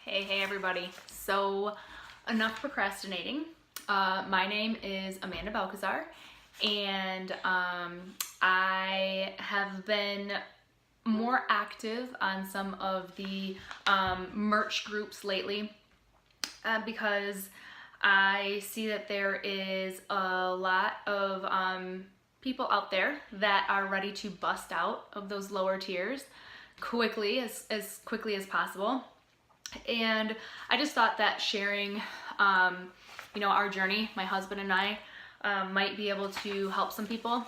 Hey everybody. So enough procrastinating. My name is Amanda Balcazar, and I have been more active on some of the merch groups lately because I see that there is a lot of people out there that are ready to bust out of those lower tiers quickly, as quickly as possible. And I just thought that sharing, our journey, my husband and I, might be able to help some people.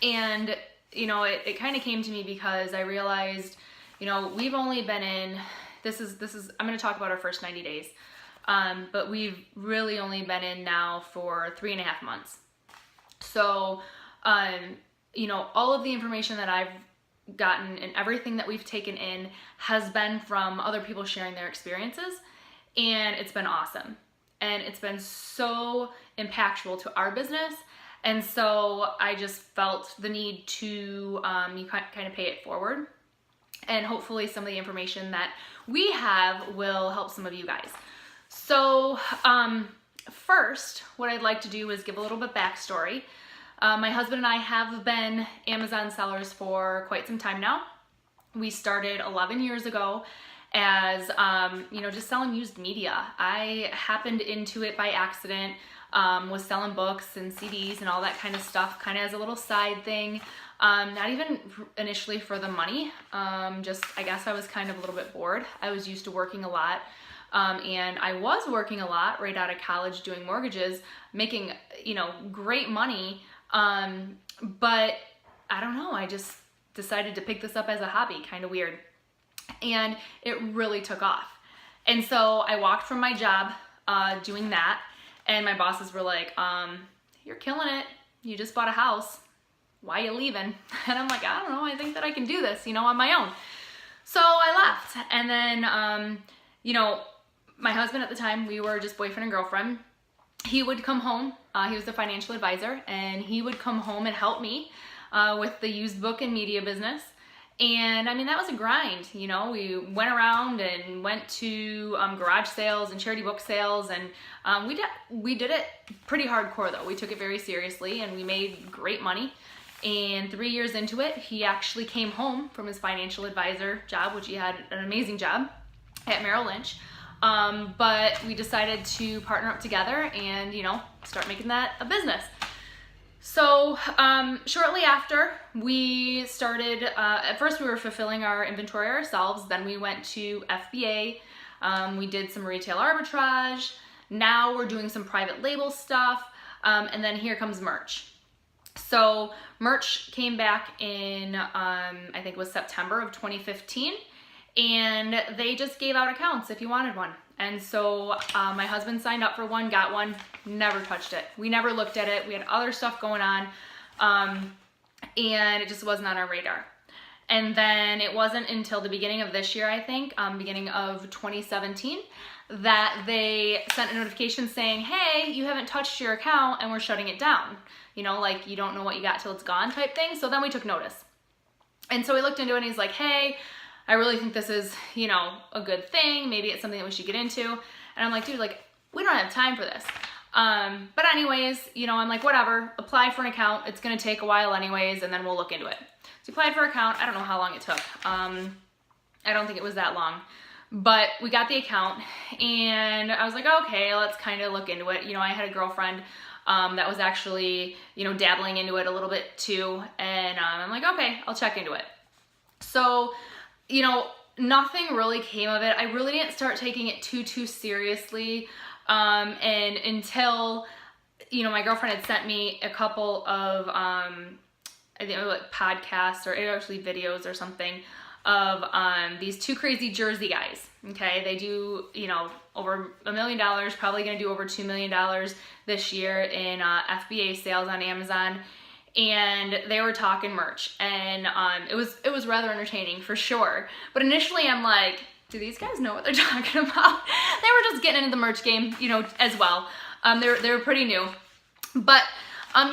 And, it kind of came to me because I realized, we've only been in, I'm going to talk about our first 90 days. But we've really only been in now for 3.5 months. So, all of the information that I've gotten and everything that we've taken in has been from other people sharing their experiences, and it's been awesome, and it's been so impactful to our business. And so I just felt the need to kind of pay it forward, and hopefully some of the information that we have will help some of you guys. So first, what I'd like to do is give a little bit backstory. My husband and I have been Amazon sellers for quite some time now. We started 11 years ago as, just selling used media. I happened into it by accident, was selling books and CDs and all that kind of stuff, kind of as a little side thing. Not even initially for the money, just I guess I was kind of a little bit bored. I was used to working a lot. And I was working a lot right out of college doing mortgages, making, great money. But I don't know, I just decided to pick this up as a hobby, kind of weird. And it really took off. And so I walked from my job, doing that, and my bosses were like, you're killing it. You just bought a house. Why are you leaving? And I'm like, I don't know, I think that I can do this, on my own. So I left. And then, my husband at the time, we were just boyfriend and girlfriend. He would come home, he was a financial advisor, and he would come home and help me with the used book and media business. And I mean, that was a grind. We went around and went to garage sales and charity book sales, and we did it pretty hardcore though. We took it very seriously, and we made great money. And 3 years into it, he actually came home from his financial advisor job, which he had an amazing job at Merrill Lynch. But we decided to partner up together and, start making that a business. So, shortly after we started, at first we were fulfilling our inventory ourselves. Then we went to FBA. We did some retail arbitrage. Now we're doing some private label stuff. And then here comes merch. So merch came back in, I think it was September of 2015. And they just gave out accounts if you wanted one. And so my husband signed up for one, got one, never touched it. We never looked at it. We had other stuff going on, and it just wasn't on our radar. And then it wasn't until the beginning of this year, I think, beginning of 2017, that they sent a notification saying, hey, you haven't touched your account and we're shutting it down. Like you don't know what you got till it's gone type thing. So then we took notice. And so we looked into it, and he's like, hey, I really think this is, a good thing. Maybe it's something that we should get into. And I'm like, dude, we don't have time for this. But anyways, I'm like, whatever, apply for an account. It's going to take a while anyways, and then we'll look into it. So we applied for an account. I don't know how long it took. I don't think it was that long, but we got the account, and I was like, okay, let's kind of look into it. I had a girlfriend, that was actually, dabbling into it a little bit too. And, I'm like, okay, I'll check into it. So, nothing really came of it. I really didn't start taking it too seriously. And until, my girlfriend had sent me a couple of, I think it was like podcasts or actually videos or something of, these two crazy Jersey guys. Okay. They do, over $1 million, probably going to do over $2 million this year in, FBA sales on Amazon. And they were talking merch, and it was rather entertaining for sure. But initially I'm like, do these guys know what they're talking about? They were just getting into the merch game, as well. They were pretty new. But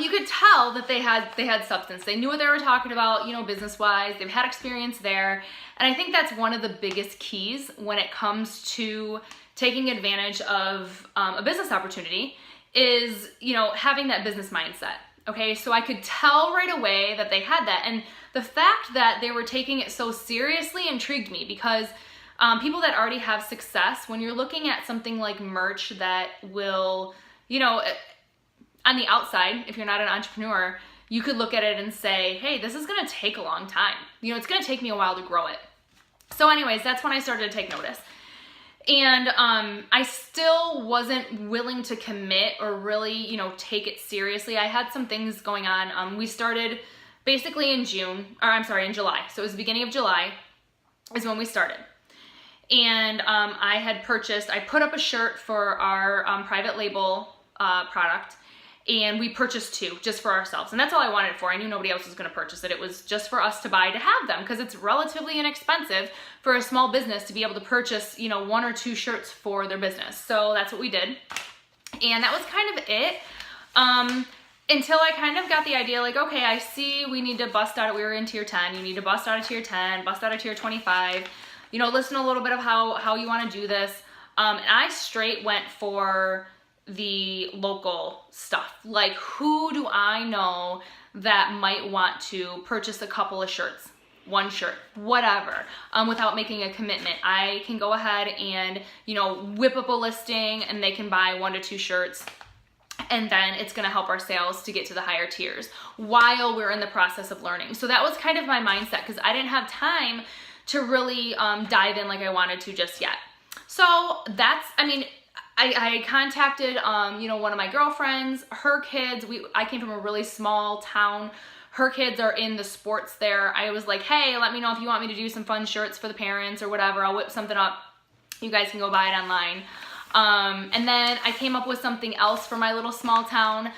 you could tell that they had substance. They knew what they were talking about, you know, business-wise. They've had experience there. And I think that's one of the biggest keys when it comes to taking advantage of a business opportunity is, you know, having that business mindset. Okay, so I could tell right away that they had that. And the fact that they were taking it so seriously intrigued me, because people that already have success, when you're looking at something like merch that will, you know, on the outside, if you're not an entrepreneur, you could look at it and say, hey, this is gonna take a long time. You know, it's gonna take me a while to grow it. So anyways, that's when I started to take notice. And I still wasn't willing to commit or really, you know, take it seriously. I had some things going on. We started basically in July. So it was the beginning of July is when we started. And I put up a shirt for our private label product, and we purchased 2 just for ourselves. And that's all I wanted it for. I knew nobody else was gonna purchase it. It was just for us to buy to have them, because it's relatively inexpensive for a small business to be able to purchase, you know, 1 or 2 shirts for their business. So that's what we did. And that was kind of it. Until I kind of got the idea, like, okay, I see we need to bust out, we were in tier 10, you need to bust out of tier 10, bust out of tier 25, you know, listen a little bit of how you wanna do this. And I straight went for the local stuff. Like, who do I know that might want to purchase a couple of shirts, 1 shirt, whatever, without making a commitment? I can go ahead and, you know, whip up a listing and they can buy 1 to 2 shirts, and then it's gonna help our sales to get to the higher tiers while we're in the process of learning. So that was kind of my mindset, because I didn't have time to really dive in like I wanted to just yet. So that's, I mean, I contacted, you know, one of my girlfriends, her kids. I came from a really small town. Her kids are in the sports there. I was like, hey, let me know if you want me to do some fun shirts for the parents or whatever. I'll whip something up. You guys can go buy it online. And then I came up with something else for my little small town.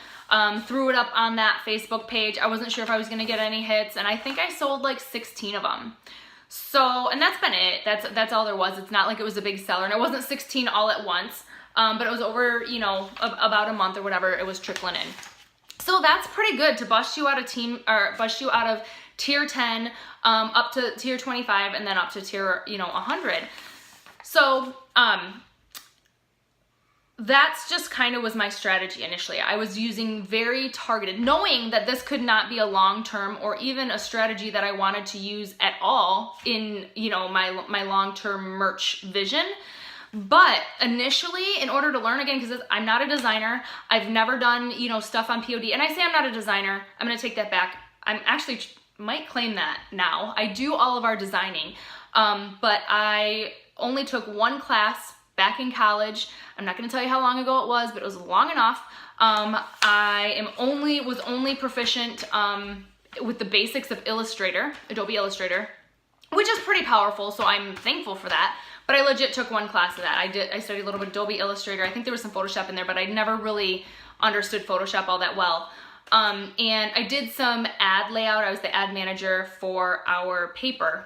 Threw it up on that Facebook page. I wasn't sure if I was gonna get any hits, and I think I sold like 16 of them. So, and that's been it. That's all there was. It's not like it was a big seller, and it wasn't 16 all at once. But it was over, you know, about a month or whatever, it was trickling in. So that's pretty good to bust you out of tier 10, up to tier 25, and then up to tier, you know, 100. So, that's just kind of was my strategy initially. I was using very targeted, knowing that this could not be a long-term or even a strategy that I wanted to use at all in, you know, my long-term merch vision. But initially, in order to learn, again, because I'm not a designer, I've never done, you know, stuff on POD. And I say I'm not a designer, I'm gonna take that back. I'm actually, might claim that now. I do all of our designing, but I only took 1 class back in college. I'm not gonna tell you how long ago it was, but it was long enough. I was only proficient with the basics of Illustrator, Adobe Illustrator, which is pretty powerful, so I'm thankful for that. But I legit took 1 class of that. I studied a little bit of Adobe Illustrator. I think there was some Photoshop in there, but I never really understood Photoshop all that well. And I did some ad layout. I was the ad manager for our paper,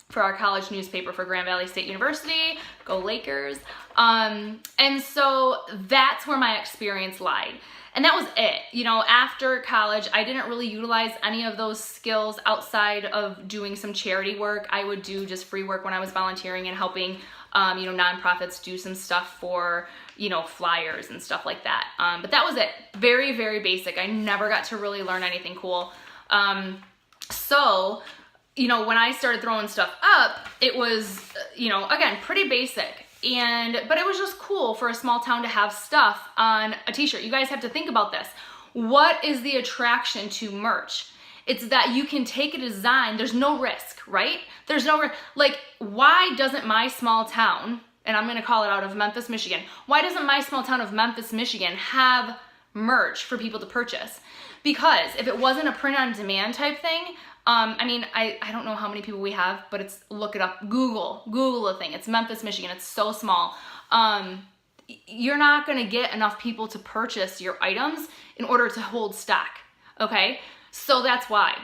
for our college newspaper for Grand Valley State University. Go Lakers. And so that's where my experience lied. And that was it. You know, after college, I didn't really utilize any of those skills outside of doing some charity work. I would do just free work when I was volunteering and helping, you know, nonprofits do some stuff for, you know, flyers and stuff like that. But that was it. Very, very basic. I never got to really learn anything cool. So, you know, when I started throwing stuff up, it was, you know, again, pretty basic. But it was just cool for a small town to have stuff on a t-shirt. You guys have to think about this. What is the attraction to merch? It's that you can take a design, there's no risk, right? There's no risk. Like, why doesn't my small town, and I'm gonna call it out of Memphis, Michigan, why doesn't my small town of Memphis, Michigan have merch for people to purchase? Because if it wasn't a print on demand type thing, I mean, I don't know how many people we have, but look it up, Google the thing. It's Memphis, Michigan. It's so small. You're not gonna get enough people to purchase your items in order to hold stock, okay? So that's why.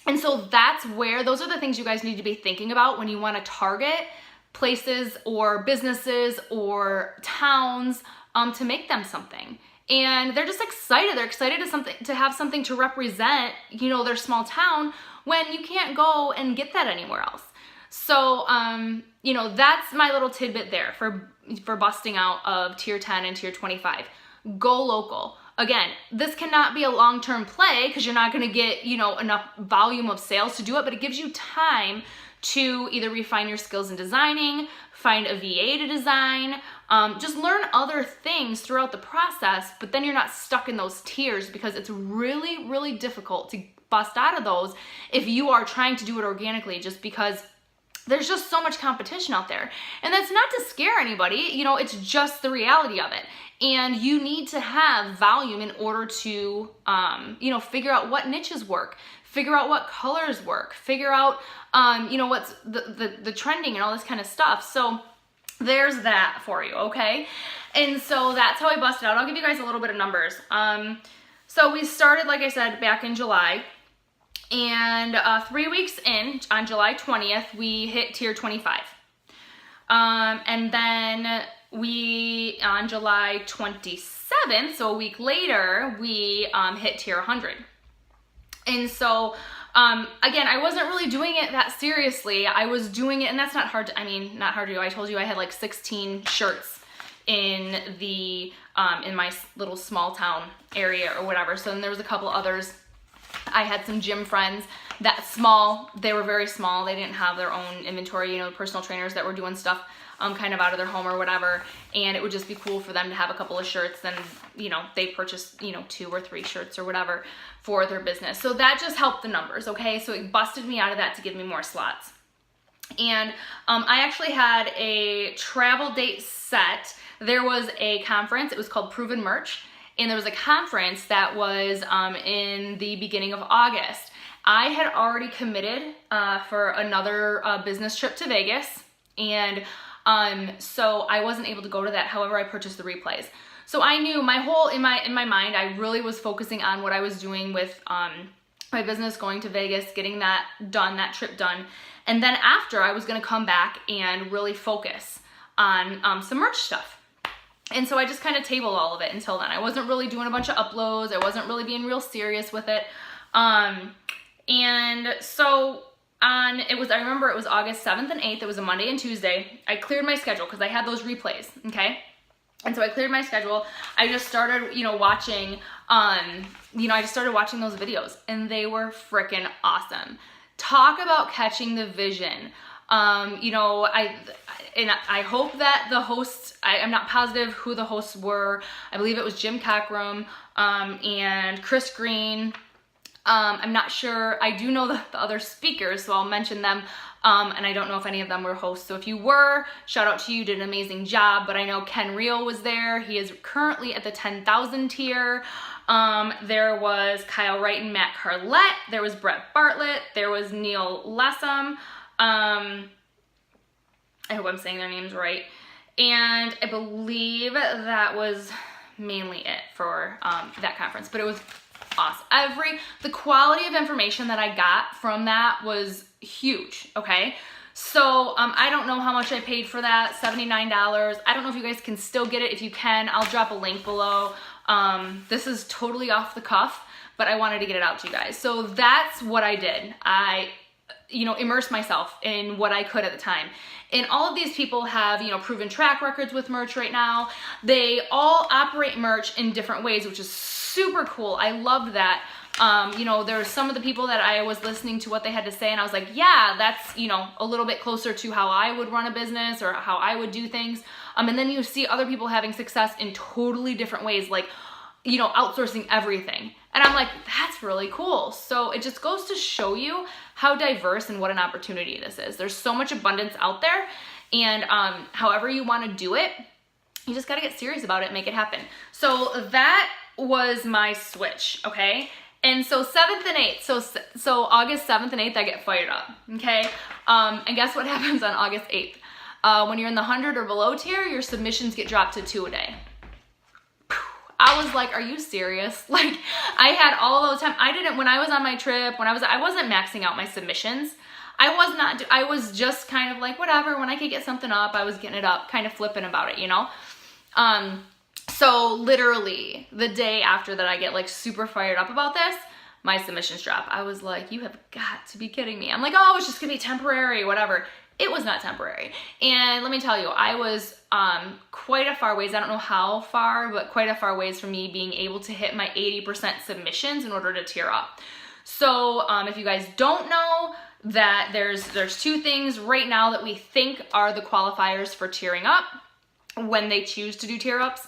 And so that's where, those are the things you guys need to be thinking about when you wanna target places or businesses or towns to make them something. And they're just excited. They're excited to have something to represent, you know, their small town when you can't go and get that anywhere else. So, you know, that's my little tidbit there for busting out of tier 10 and tier 25. Go local. Again, this cannot be a long-term play because you're not going to get, you know, enough volume of sales to do it, but it gives you time to either refine your skills in designing, find a VA to design, just learn other things throughout the process, but then you're not stuck in those tiers because it's really, really difficult to bust out of those if you are trying to do it organically, just because there's just so much competition out there. And that's not to scare anybody, you know, it's just the reality of it. And you need to have volume in order to, you know, figure out what niches work, figure out what colors work, figure out, you know, what's the trending and all this kind of stuff. So there's that for you, okay? And so that's how I busted out. I'll give you guys a little bit of numbers. So we started, like I said, back in July. And 3 weeks in, on July 20th, we hit tier 25. And then we, on July 27th, so a week later, we hit tier 100. And so, again, I wasn't really doing it that seriously. I was doing it, and that's not hard to, I mean, not hard to do. I told you I had like 16 shirts in the, in my little small town area or whatever. So then there was a couple others. I had some gym friends that small, they were very small. They didn't have their own inventory, you know, personal trainers that were doing stuff kind of out of their home or whatever. And it would just be cool for them to have a couple of shirts. Then, you know, they purchased, you know, 2 or 3 shirts or whatever for their business. So that just helped the numbers, okay? So it busted me out of that to give me more slots. And I actually had a travel date set. There was a conference, it was called Proven Merch. And there was a conference that was in the beginning of August. I had already committed for another business trip to Vegas, and so I wasn't able to go to that. However, I purchased the replays. So I knew in my mind, I really was focusing on what I was doing with my business, going to Vegas, getting that done, that trip done. And then after, I was gonna come back and really focus on some merch stuff. And so I just kind of tabled all of it until then. I wasn't really doing a bunch of uploads. I wasn't really being real serious with it. And so I remember it was August 7th and 8th. It was a Monday and Tuesday. I cleared my schedule because I had those replays, okay? And so I cleared my schedule. I just started, you know, watching, I just started watching those videos, and they were freaking awesome. Talk about catching the vision. You know, I hope that the hosts, I'm not positive who the hosts were. I believe it was Jim Cockrum, and Chris Green. I'm not sure. I do know the other speakers, so I'll mention them. And I don't know if any of them were hosts. So if you were, shout out to you, did an amazing job. But I know Ken Reel was there. He is currently at the 10,000 tier. There was Kyle Wright and Matt Carlett. There was Brett Bartlett. There was Neil Lessam. I hope I'm saying their names right. And I believe that was mainly it for that conference, but it was awesome. The quality of information that I got from that was huge, okay? So I don't know how much I paid for that, $79. I don't know if you guys can still get it. If you can, I'll drop a link below. This is totally off the cuff, but I wanted to get it out to you guys. So that's what I did. I immersed myself in what I could at the time. And all of these people have, proven track records with merch right now. They all operate merch in different ways, which is super cool. I loved that. There's some of the people that I was listening to what they had to say, and I was like, yeah, that's, a little bit closer to how I would run a business or how I would do things. And then you see other people having success in totally different ways, like, outsourcing everything. And I'm like, that's really cool. So it just goes to show you how diverse and what an opportunity this is. There's so much abundance out there, and however you want to do it, you just got to get serious about it and make it happen. So that was my switch, okay? And so 7th and 8th, so August 7th and 8th, I get fired up, okay? And guess what happens on August 8th? When you're in the 100 or below tier, your submissions get dropped to 2 a day. I was like, are you serious? Like, I had all those time. When I was on my trip, I wasn't maxing out my submissions. I was just kind of like, whatever, when I could get something up, I was getting it up, kind of flipping about it, So literally the day after that, I get like super fired up about this, my submissions drop. I was like, you have got to be kidding me. I'm like, oh, it's just gonna be temporary, whatever. It was not temporary. And let me tell you, I was quite a far ways, I don't know how far, but quite a far ways from me being able to hit my 80% submissions in order to tier up. So if you guys don't know, that there's two things right now that we think are the qualifiers for tiering up when they choose to do tier ups,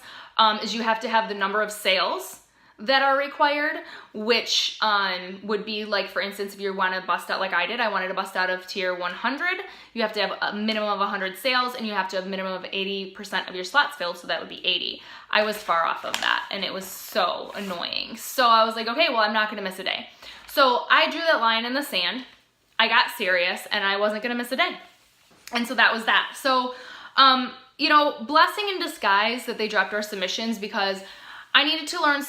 is you have to have the number of sales that are required, which would be like, for instance, if you want to bust out like I did, I wanted to bust out of tier 100, you have to have a minimum of 100 sales and you have to have a minimum of 80% of your slots filled, so that would be 80. I was far off of that and it was so annoying. So I was like, okay, well, I'm not gonna miss a day. So I drew that line in the sand, I got serious, and I wasn't gonna miss a day. And so that was that. So, you know, blessing in disguise that they dropped our submissions, because I needed to learn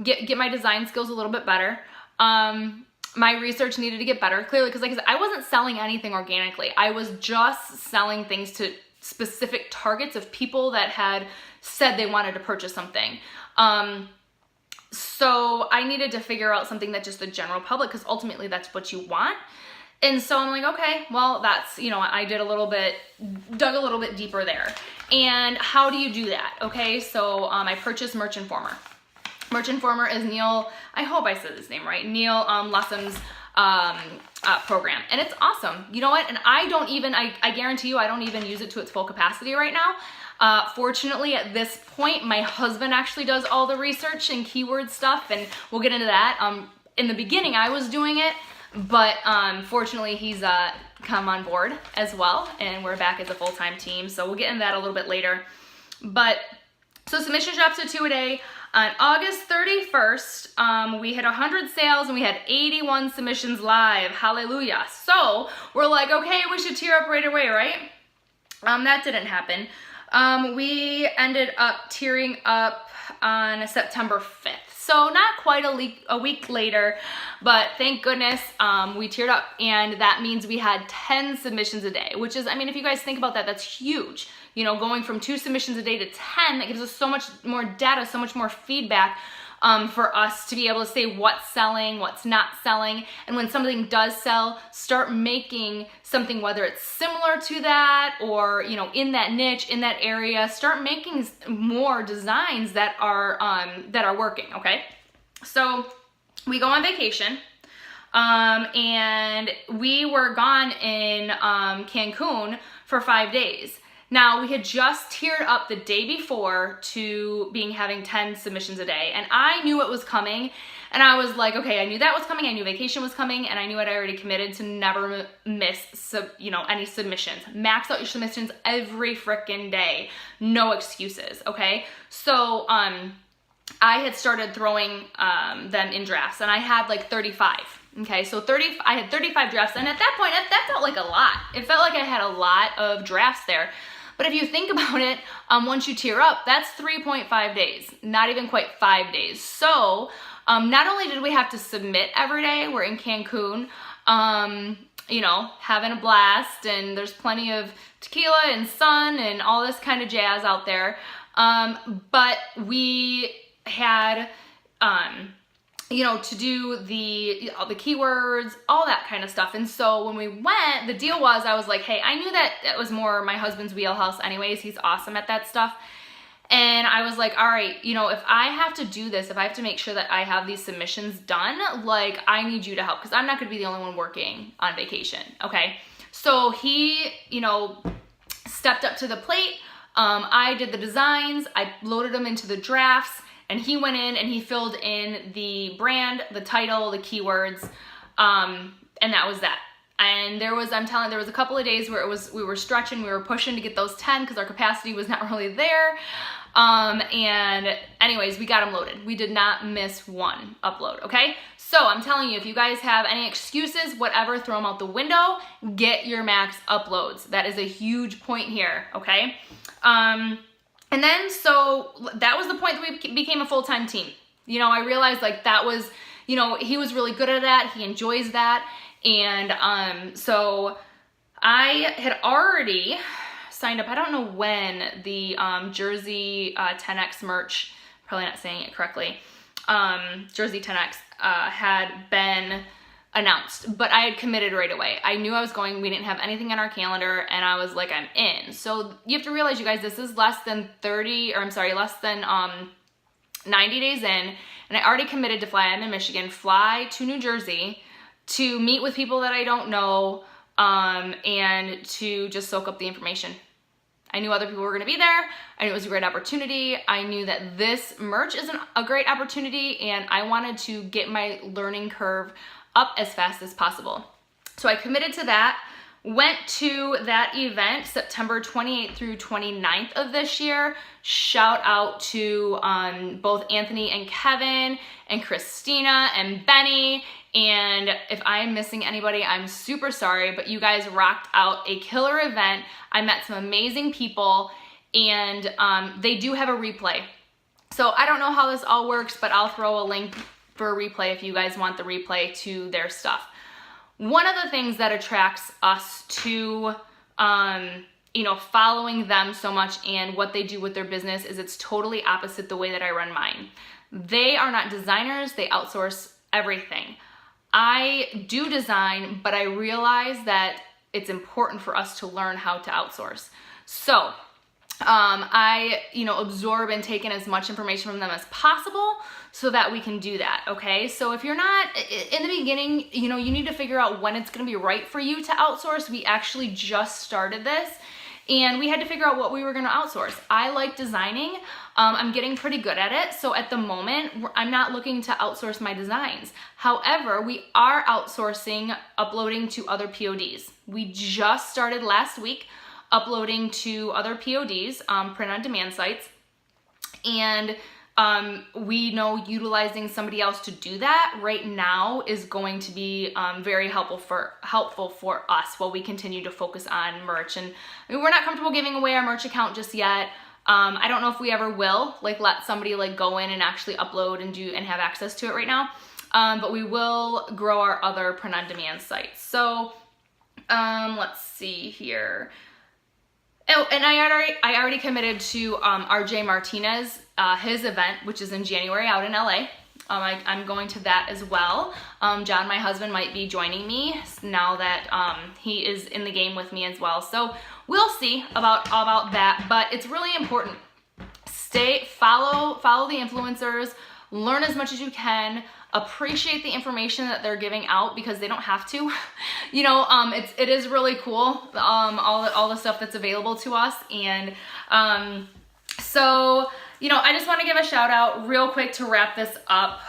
get my design skills a little bit better. My research needed to get better, clearly, because like I said, I wasn't selling anything organically. I was just selling things to specific targets of people that had said they wanted to purchase something. So I needed to figure out something that just the general public, because ultimately that's what you want. And so I'm like, okay, well, that's, you know, I dug a little bit deeper there. And how do you do that? Okay, so I purchased Merch Informer. Merch Informer is Neil, I hope I said his name right, Neil Lessum's program. And it's awesome. You know what? And I guarantee you, I don't even use it to its full capacity right now. Fortunately, at this point, my husband actually does all the research and keyword stuff, and we'll get into that. In the beginning, I was doing it, but fortunately, he's come on board as well, and we're back as a full-time team, so we'll get into that a little bit later. But so submission drops at 2 a day. On August 31st, we hit 100 sales and we had 81 submissions live. Hallelujah. So we're like, okay, we should tier up right away, right? That didn't happen. We ended up tiering up on September 5th. So not quite a week later, but thank goodness we tiered up, and that means we had 10 submissions a day, which is, I mean, if you guys think about that, that's huge. You know, going from 2 submissions a day to 10, that gives us so much more data, so much more feedback for us to be able to say what's selling, what's not selling, and when something does sell, start making something, whether it's similar to that or, you know, in that niche, in that area, start making more designs that are working, okay? So we go on vacation, and we were gone in Cancun for 5 days. Now, we had just tiered up the day before to having 10 submissions a day, and I knew it was coming, and I was like, okay, I knew that was coming, I knew vacation was coming, and I knew I'd already committed to never miss any submissions. Max out your submissions every freaking day. No excuses, okay? So, I had started throwing them in drafts, and I had like 35. Okay, so I had 35 drafts, and at that point, that felt like a lot. It felt like I had a lot of drafts there. But if you think about it, once you tier up, that's 3.5 days, not even quite 5 days. So not only did we have to submit every day, we're in Cancun, you know, having a blast, and there's plenty of tequila and sun and all this kind of jazz out there. But we had, you know, to do all the keywords, all that kind of stuff. And so when we went, the deal was, I was like, hey, I knew that was more my husband's wheelhouse anyways. He's awesome at that stuff. And I was like, all right, you know, if I have to do this, if I have to make sure that I have these submissions done, like, I need you to help, because I'm not going to be the only one working on vacation, okay? So he, you know, stepped up to the plate. I did the designs. I loaded them into the drafts. And he went in and he filled in the brand, the title, the keywords, and that was that. And there was a couple of days where we were stretching, we were pushing to get those 10 because our capacity was not really there. And anyways, we got them loaded. We did not miss one upload, okay? So I'm telling you, if you guys have any excuses, whatever, throw them out the window, get your max uploads. That is a huge point here, okay? And then, so that was the point that we became a full-time team. You know, I realized like that was, you know, he was really good at that. He enjoys that. And so I had already signed up, I don't know when, the Jersey 10X merch, probably not saying it correctly, Jersey 10X had been announced, but I had committed right away. I knew I was going. We didn't have anything on our calendar, and I was like, I'm in. So you have to realize, you guys, this is less than 90 days in, and I already committed to fly. I'm in Michigan, fly to New Jersey to meet with people that I don't know, and to just soak up the information. I knew other people were going to be there. I knew it was a great opportunity. I knew that this merch is a great opportunity, and I wanted to get my learning curve up as fast as possible. So I committed to that, went to that event September 28th through 29th of this year. Shout out to both Anthony and Kevin and Christina and Benny. And if I am missing anybody, I'm super sorry, but you guys rocked out a killer event. I met some amazing people, and they do have a replay. So I don't know how this all works, but I'll throw a link for a replay if you guys want the replay to their stuff. One of the things that attracts us to, following them so much and what they do with their business is it's totally opposite the way that I run mine. They are not designers, they outsource everything. I do design, but I realize that it's important for us to learn how to outsource. So I absorb and take in as much information from them as possible so that we can do that, okay? So if you're not, in the beginning, you need to figure out when it's gonna be right for you to outsource. We actually just started this, and we had to figure out what we were gonna outsource. I like designing. I'm getting pretty good at it. So at the moment, I'm not looking to outsource my designs. However, we are outsourcing uploading to other PODs. We just started last week uploading to other PODs, print-on-demand sites, and we know utilizing somebody else to do that right now is going to be very helpful for us while we continue to focus on merch. And we're not comfortable giving away our merch account just yet. I don't know if we ever will let somebody go in and actually upload and have access to it right now. But we will grow our other print-on-demand sites. So let's see here. Oh, and I already committed to RJ Martinez, his event, which is in January out in LA. I'm going to that as well. John, my husband, might be joining me now that he is in the game with me as well. So we'll see about that, but it's really important. Follow the influencers, learn as much as you can, appreciate the information that they're giving out because they don't have to. It is really cool, all the stuff that's available to us. And so I just want to give a shout out real quick to wrap this up,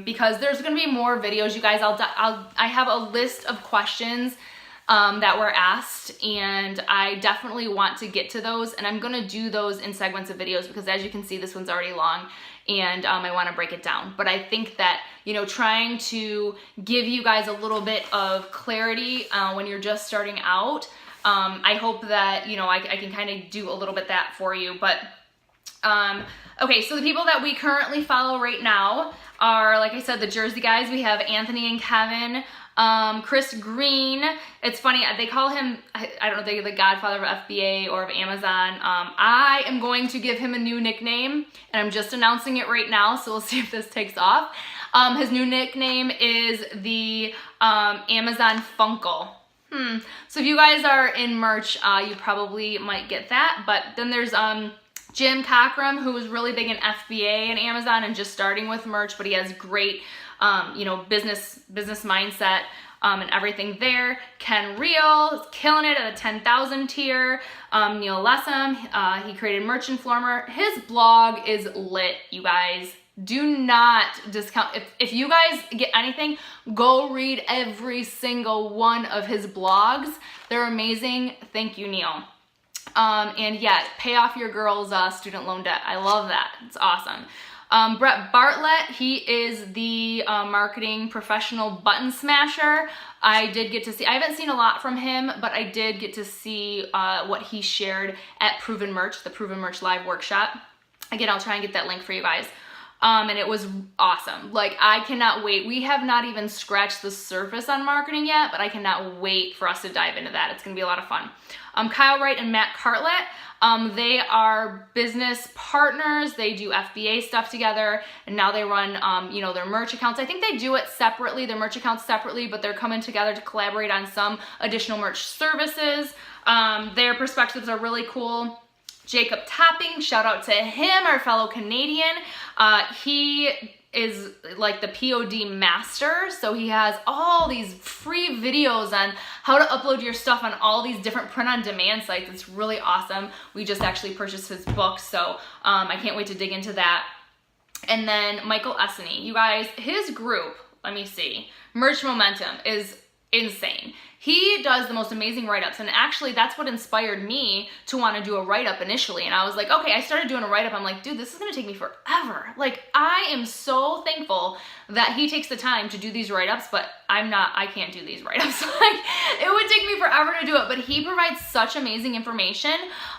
because there's going to be more videos, you guys. I have a list of questions that were asked, and I definitely want to get to those, and I'm going to do those in segments of videos because, as you can see, this one's already long, and I want to break it down. But I think that, trying to give you guys a little bit of clarity when you're just starting out, I hope that, I can kind of do a little bit that for you. But okay, so the people that we currently follow right now are, like I said, the Jersey guys. We have Anthony and Kevin. Chris Green, it's funny, they call him, I don't know, the godfather of FBA or of Amazon. I am going to give him a new nickname, and I'm just announcing it right now, so we'll see if this takes off. His new nickname is the Amazon Funkle. So if you guys are in merch, you probably might get that. But then there's Jim Cockrum, who was really big in FBA and Amazon and just starting with merch, but he has great business mindset and everything there. Ken Real is killing it at the 10,000 tier. Neil Lessam, he created Merch Informer. His blog is lit, you guys. Do not discount. If you guys get anything, go read every single one of his blogs. They're amazing. Thank you, Neil. And yeah, pay off your girls' student loan debt. I love that. It's awesome. Brett Bartlett, he is the marketing professional button smasher. I did get to see, I haven't seen a lot from him, but I did get to see what he shared at Proven Merch, the Proven Merch Live Workshop. Again, I'll try and get that link for you guys. and it was awesome. Like, I cannot wait. We have not even scratched the surface on marketing yet, but I cannot wait for us to dive into that. It's gonna be a lot of fun. Kyle Wright and Matt Cartlett, they are business partners. They do FBA stuff together, and now they run, you know, their merch accounts. I think they do it separately, their merch accounts separately, but they're coming together to collaborate on some additional merch services. Their perspectives are really cool. Jacob Topping, shout out to him, our fellow Canadian. He is like the POD master, so he has all these free videos on how to upload your stuff on all these different print-on-demand sites. It's really awesome. We just actually purchased his book, so I can't wait to dig into that. And then Michael Essany, you guys, his group, let me see, Merch Momentum is insane. He does the most amazing write-ups, and actually that's what inspired me to want to do a write-up initially. And I was like, okay, I started doing a write-up. I'm like, dude, this is gonna take me forever. Like, I am so thankful that he takes the time to do these write-ups, but I can't do these write-ups. Like, it would take me forever to do it, but he provides such amazing information.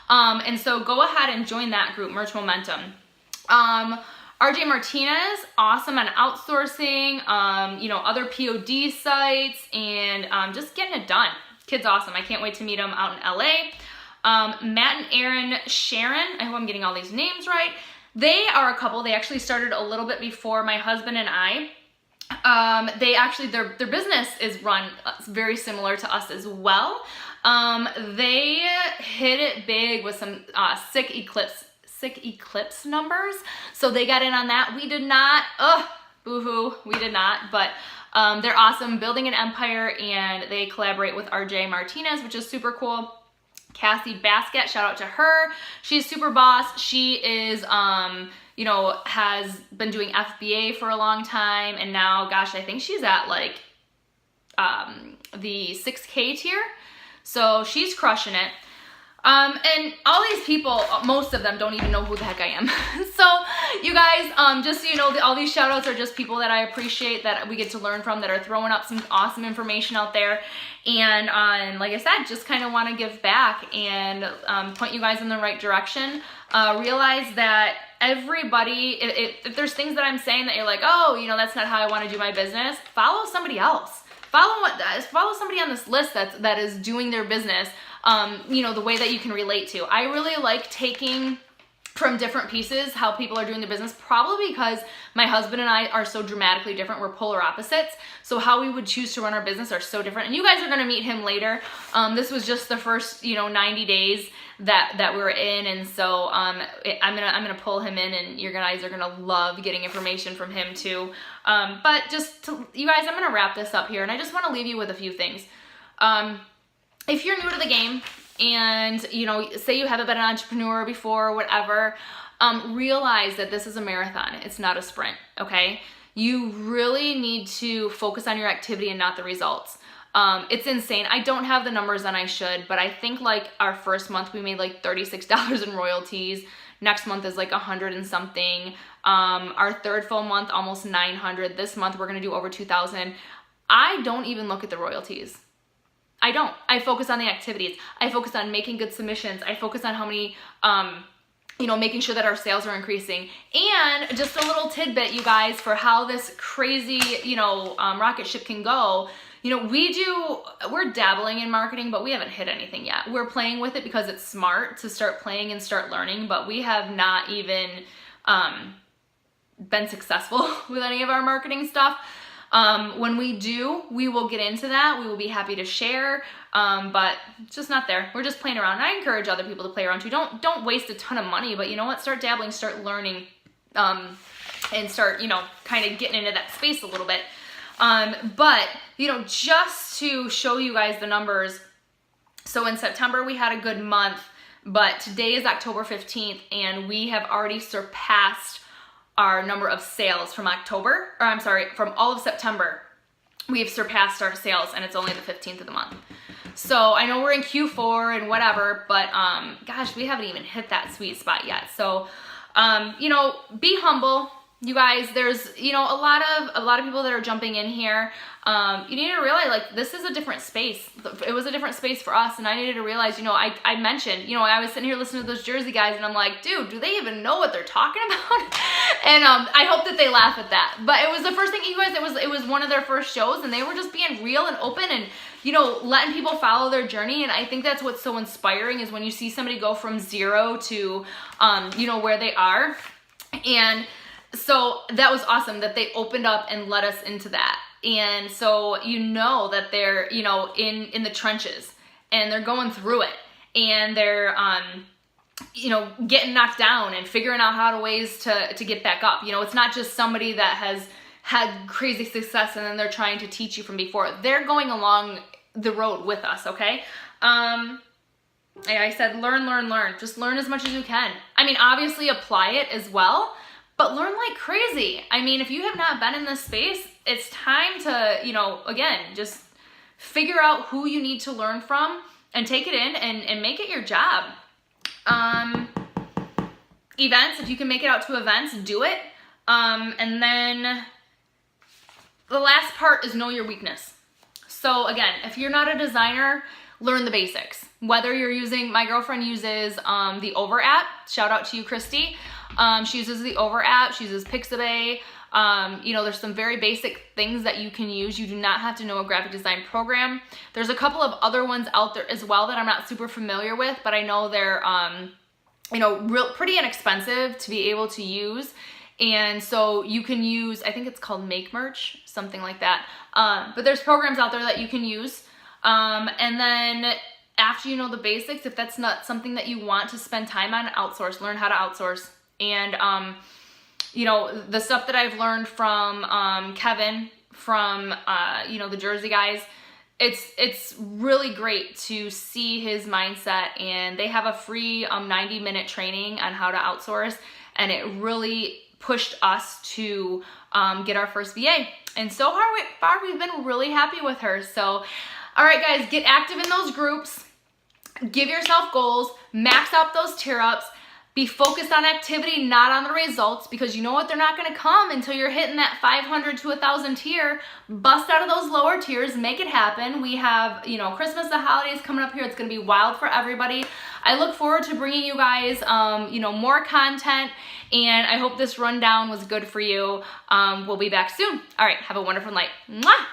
And so go ahead and join that group, Merch Momentum. RJ Martinez, awesome on outsourcing, you know, other POD sites, and just getting it done. Kid's awesome. I can't wait to meet him out in LA. Matt and Aaron Sharon, I hope I'm getting all these names right. They are a couple. They actually started a little bit before my husband and I. They actually, their business is run very similar to us as well. They hit it big with some sick eclipse numbers, so they got in on that. We did not. Boo-hoo, we did not, but they're awesome, building an empire, and they collaborate with RJ Martinez, which is super cool. Cassie Basket, shout out to her. She's super boss. She is you know, has been doing FBA for a long time, and now, gosh, I think she's at like the 6K tier, so she's crushing it. And all these people, most of them don't even know who the heck I am. So you guys, just so you know, all these shout outs are just people that I appreciate, that we get to learn from, that are throwing up some awesome information out there. And like I said, just kind of want to give back and point you guys in the right direction. Realize that everybody, if there's things that I'm saying that you're like, oh, you know, that's not how I want to do my business, follow somebody else. Follow somebody on this list that is doing their business, you know, the way that you can relate to. I really like taking from different pieces how people are doing their business, probably because my husband and I are so dramatically different. We're polar opposites. So how we would choose to run our business are so different. And you guys are going to meet him later. This was just the first, you know, 90 days that we were in. And so I'm gonna pull him in, and you guys are gonna love getting information from him too. But you guys, I'm gonna wrap this up here, and I just want to leave you with a few things. If you're new to the game, and you know, say you haven't been an entrepreneur before or whatever, realize that this is a marathon. It's not a sprint, okay? You really need to focus on your activity and not the results. It's insane. I don't have the numbers, and I should, but I think like our first month we made like $36 in royalties. Next month is like 100 and something. Our third full month, almost 900. This month we're gonna do over 2,000. I don't even look at the royalties. I don't. I focus on the activities. I focus on making good submissions. I focus on how many, you know, making sure that our sales are increasing. And just a little tidbit, you guys, for how this crazy, you know, rocket ship can go. You know, we're dabbling in marketing, but we haven't hit anything yet. We're playing with it because it's smart to start playing and start learning, but we have not even been successful with any of our marketing stuff. When we do, we will get into that. We will be happy to share, but it's just not there. We're just playing around. And I encourage other people to play around too. Don't waste a ton of money, but you know what? Start dabbling, start learning, and start, you know, kind of getting into that space a little bit. But, you know, just to show you guys the numbers. So in September, we had a good month, but today is October 15th, and we have already surpassed our number of sales from from all of September. We have surpassed our sales, and it's only the 15th of the month. So I know we're in Q4 and whatever, but gosh, we haven't even hit that sweet spot yet. So, you know, be humble, you guys, there's, you know, a lot of people that are jumping in here. You need to realize, like, this is a different space. It was a different space for us, and I needed to realize, you know, I mentioned, you know, I was sitting here listening to those Jersey guys, and I'm like, dude, do they even know what they're talking about? And I hope that they laugh at that. But it was the first thing, you guys, it was one of their first shows, and they were just being real and open and, you know, letting people follow their journey. And I think that's what's so inspiring, is when you see somebody go from zero to, you know, where they are. And so that was awesome that they opened up and let us into that. And so, you know, that they're, you know, in the trenches, and they're going through it, and they're, you know, getting knocked down and figuring out how to ways to get back up. You know, it's not just somebody that has had crazy success and then they're trying to teach you from before. They're going along the road with us, okay? Like I said, learn. Just learn as much as you can. I mean, obviously apply it as well, but learn like crazy. I mean, if you have not been in this space, it's time to, you know, again, just figure out who you need to learn from and take it in and make it your job. Events, if you can make it out to events, do it. And then the last part is know your weakness. So again, if you're not a designer, learn the basics. Whether you're using, my girlfriend uses the Over app. Shout out to you, Christy. She uses the Over app. She uses Pixabay. You know, there's some very basic things that you can use. You do not have to know a graphic design program. There's a couple of other ones out there as well that I'm not super familiar with, but I know they're, you know, pretty inexpensive to be able to use. And so you can use, I think it's called Make Merch, something like that. But there's programs out there that you can use. And then after you know the basics, if that's not something that you want to spend time on, outsource, learn how to outsource. And, you know, the stuff that I've learned from Kevin, from, you know, the Jersey guys, it's really great to see his mindset. And they have a free 90-minute training on how to outsource, and it really pushed us to get our first VA. And so far we've been really happy with her. So, all right, guys, get active in those groups. Give yourself goals. Max out those tier ups. Be focused on activity, not on the results, because you know what? They're not going to come until you're hitting that 500 to 1,000 tier. Bust out of those lower tiers. Make it happen. We have, you know, Christmas, the holidays coming up here. It's going to be wild for everybody. I look forward to bringing you guys, you know, more content, and I hope this rundown was good for you. We'll be back soon. All right. Have a wonderful night. Mwah!